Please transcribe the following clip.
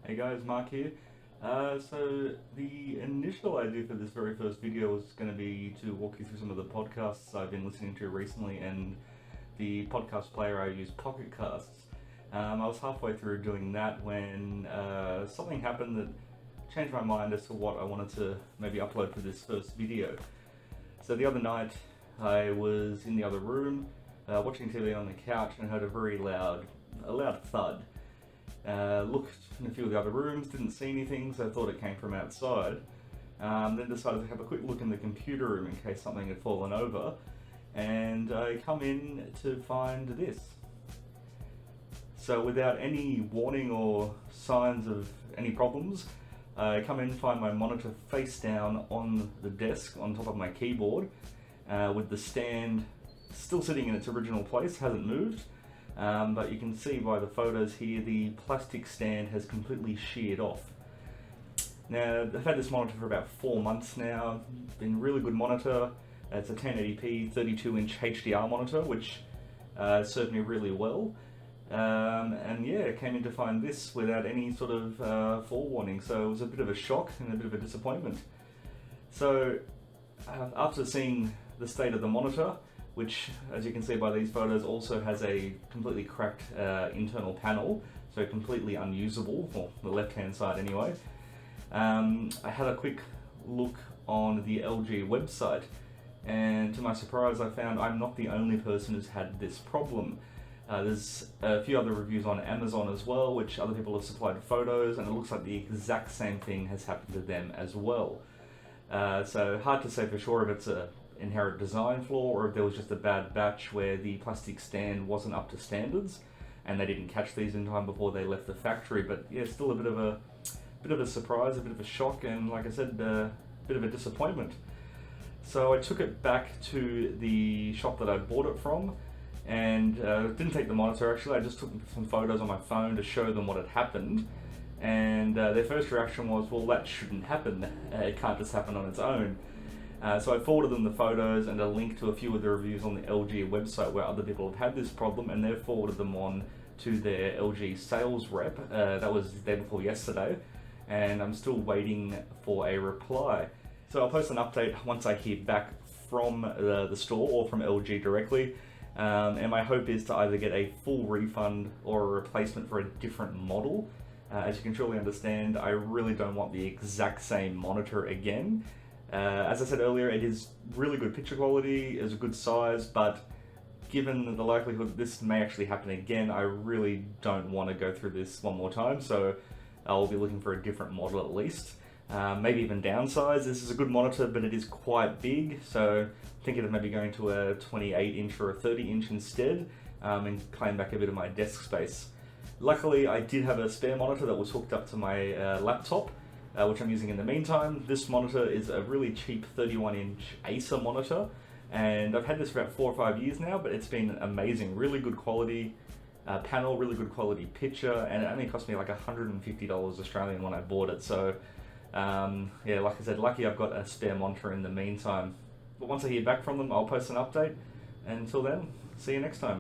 Hey guys, Mark here. So the initial idea for this very first video was going to be to walk you through some of the podcasts I've been listening to recently and the podcast player I use, Pocket Casts. I was halfway through doing that when something happened that changed my mind as to what I wanted to maybe upload for this first video. So the other night I was in the other room watching TV on the couch and heard a loud thud. Looked in a few of the other rooms, didn't see anything, so I thought it came from outside. Then decided to have a quick look in the computer room in case something had fallen over, and I come in to find this. So without any warning or signs of any problems, I come in and find my monitor face down on the desk on top of my keyboard, with the stand still sitting in its original place, hasn't moved. But you can see by the photos here, the plastic stand has completely sheared off. Now, I've had this monitor for about 4 months now. Been a really good monitor. It's a 1080p 32-inch HDR monitor, which served me really well. And yeah, came in to find this without any sort of forewarning, so it was a bit of a shock and a bit of a disappointment. So, after seeing the state of the monitor, which, as you can see by these photos, also has a completely cracked internal panel, so completely unusable, or the left-hand side anyway. I had a quick look on the LG website, and to my surprise I found I'm not the only person who's had this problem. There's a few other reviews on Amazon as well, which other people have supplied photos, and it looks like the exact same thing has happened to them as well. So hard to say for sure if it's a inherent design flaw or if there was just a bad batch where the plastic stand wasn't up to standards and they didn't catch these in time before they left the factory. But yeah, still a bit of a surprise, a bit of a shock, and like I said, a bit of a disappointment. So I took it back to the shop that I bought it from, and didn't take the monitor actually. I just took some photos on my phone to show them what had happened, and their first reaction was, well, that shouldn't happen, it can't just happen on its own. So I forwarded them the photos and a link to a few of the reviews on the LG website where other people have had this problem, and they've forwarded them on to their LG sales rep. That was the day before yesterday, and I'm still waiting for a reply. So I'll post an update once I hear back from the store or from LG directly, and my hope is to either get a full refund or a replacement for a different model. As you can surely understand, I really don't want the exact same monitor again. As I said earlier, it is really good picture quality, it's a good size, but given the likelihood that this may actually happen again, I really don't want to go through this one more time, so I'll be looking for a different model at least. Maybe even downsize. This is a good monitor, but it is quite big, so I'm thinking of maybe going to a 28-inch or a 30-inch instead, and claim back a bit of my desk space. Luckily, I did have a spare monitor that was hooked up to my laptop, which I'm using in the meantime. This monitor is a really cheap 31-inch Acer monitor, and I've had this for about 4 or 5 years now, but it's been amazing. Really good quality panel, really good quality picture, and it only cost me like $150 Australian when I bought it. So yeah, like I said, lucky I've got a spare monitor in the meantime. But once I hear back from them, I'll post an update. And until then, see you next time.